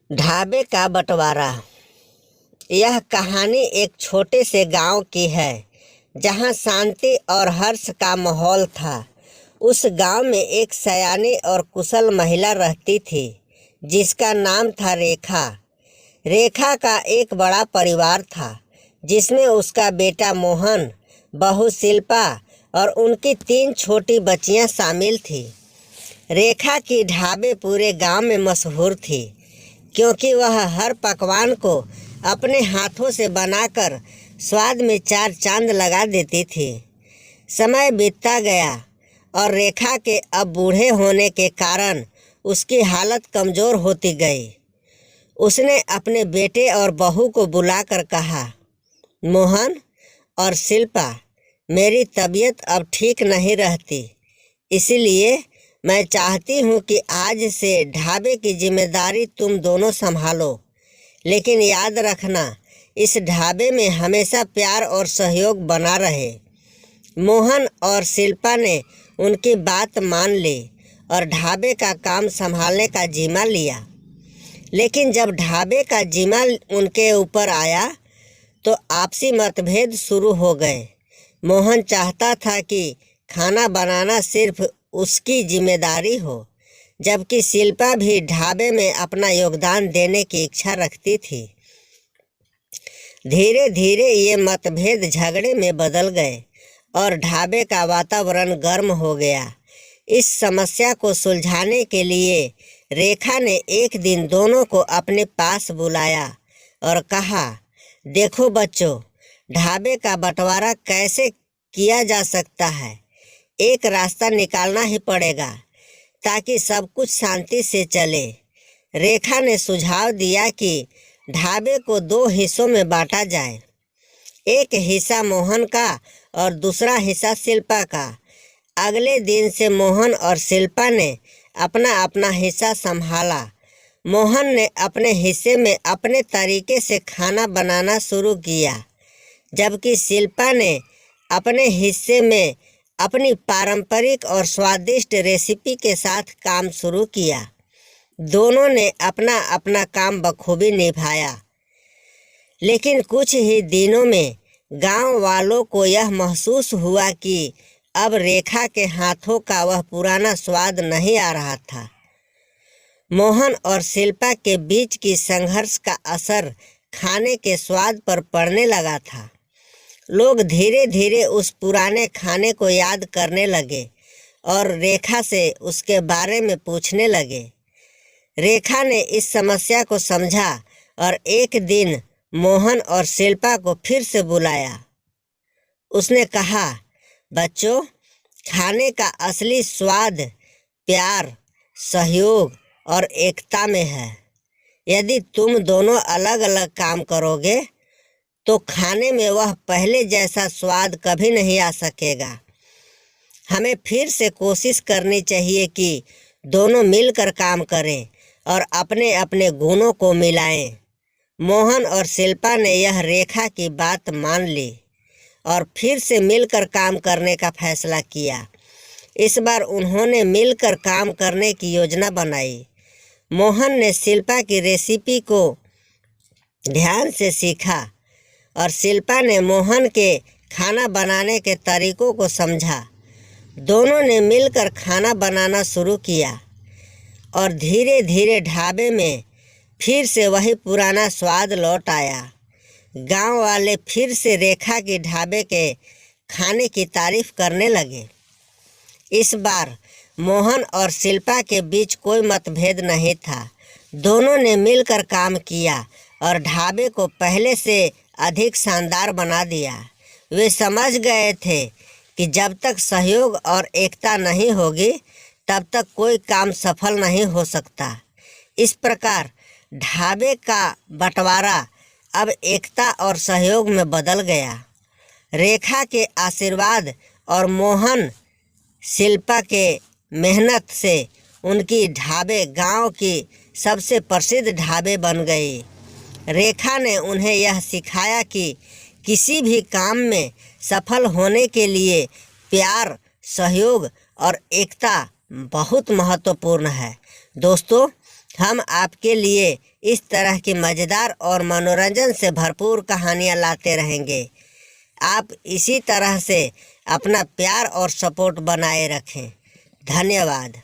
ढाबे का बंटवारा। यह कहानी एक छोटे से गांव की है जहां शांति और हर्ष का माहौल था। उस गांव में एक सयानी और कुशल महिला रहती थी जिसका नाम था रेखा। रेखा का एक बड़ा परिवार था जिसमें उसका बेटा मोहन, बहू शिल्पा और उनकी 3 छोटी बच्चियां शामिल थी। रेखा की ढाबे पूरे गांव में मशहूर थी क्योंकि वह हर पकवान को अपने हाथों से बनाकर स्वाद में 4 चांद लगा देती थी। समय बीतता गया और रेखा के अब बूढ़े होने के कारण उसकी हालत कमज़ोर होती गई। उसने अपने बेटे और बहू को बुलाकर कहा, मोहन और शिल्पा, मेरी तबीयत अब ठीक नहीं रहती, इसलिए मैं चाहती हूँ कि आज से ढाबे की जिम्मेदारी तुम दोनों संभालो। लेकिन याद रखना, इस ढाबे में हमेशा प्यार और सहयोग बना रहे। मोहन और शिल्पा ने उनकी बात मान ली और ढाबे का काम संभालने का जिम्मा लिया। लेकिन जब ढाबे का जिम्मा उनके ऊपर आया तो आपसी मतभेद शुरू हो गए। मोहन चाहता था कि खाना बनाना सिर्फ उसकी जिम्मेदारी हो, जबकि शिल्पा भी ढाबे में अपना योगदान देने की इच्छा रखती थी। धीरे धीरे ये मतभेद झगड़े में बदल गए और ढाबे का वातावरण गर्म हो गया। इस समस्या को सुलझाने के लिए रेखा ने एक दिन दोनों को अपने पास बुलाया और कहा, देखो बच्चों, ढाबे का बंटवारा कैसे किया जा सकता है। एक रास्ता निकालना ही पड़ेगा ताकि सब कुछ शांति से चले। रेखा ने सुझाव दिया कि ढाबे को 2 हिस्सों में बांटा जाए, एक हिस्सा मोहन का और दूसरा हिस्सा शिल्पा का। अगले दिन से मोहन और शिल्पा ने अपना अपना हिस्सा संभाला। मोहन ने अपने हिस्से में अपने तरीके से खाना बनाना शुरू किया, जबकि शिल्पा ने अपने हिस्से में अपनी पारंपरिक और स्वादिष्ट रेसिपी के साथ काम शुरू किया। दोनों ने अपना अपना काम बखूबी निभाया। लेकिन कुछ ही दिनों में गांव वालों को यह महसूस हुआ कि अब रेखा के हाथों का वह पुराना स्वाद नहीं आ रहा था। मोहन और शिल्पा के बीच की संघर्ष का असर खाने के स्वाद पर पड़ने लगा था। लोग धीरे धीरे उस पुराने खाने को याद करने लगे और रेखा से उसके बारे में पूछने लगे। रेखा ने इस समस्या को समझा और एक दिन मोहन और शिल्पा को फिर से बुलाया। उसने कहा, बच्चों, खाने का असली स्वाद प्यार, सहयोग और एकता में है। यदि तुम दोनों अलग अलग काम करोगे तो खाने में वह पहले जैसा स्वाद कभी नहीं आ सकेगा। हमें फिर से कोशिश करनी चाहिए कि दोनों मिलकर काम करें और अपने अपने गुणों को मिलाएं। मोहन और शिल्पा ने यह रेखा की बात मान ली और फिर से मिलकर काम करने का फैसला किया। इस बार उन्होंने मिलकर काम करने की योजना बनाई। मोहन ने शिल्पा की रेसिपी को ध्यान से सीखा और शिल्पा ने मोहन के खाना बनाने के तरीकों को समझा। दोनों ने मिलकर खाना बनाना शुरू किया और धीरे धीरे ढाबे में फिर से वही पुराना स्वाद लौट आया। गांव वाले फिर से रेखा की ढाबे के खाने की तारीफ करने लगे। इस बार मोहन और शिल्पा के बीच कोई मतभेद नहीं था। दोनों ने मिलकर काम किया और ढाबे को पहले से अधिक शानदार बना दिया। वे समझ गए थे कि जब तक सहयोग और एकता नहीं होगी तब तक कोई काम सफल नहीं हो सकता। इस प्रकार ढाबे का बंटवारा अब एकता और सहयोग में बदल गया। रेखा के आशीर्वाद और मोहन शिल्पा के मेहनत से उनकी ढाबे गांव की सबसे प्रसिद्ध ढाबे बन गई। रेखा ने उन्हें यह सिखाया कि किसी भी काम में सफल होने के लिए प्यार, सहयोग और एकता बहुत महत्वपूर्ण है। दोस्तों, हम आपके लिए इस तरह की मज़ेदार और मनोरंजन से भरपूर कहानियाँ लाते रहेंगे। आप इसी तरह से अपना प्यार और सपोर्ट बनाए रखें। धन्यवाद।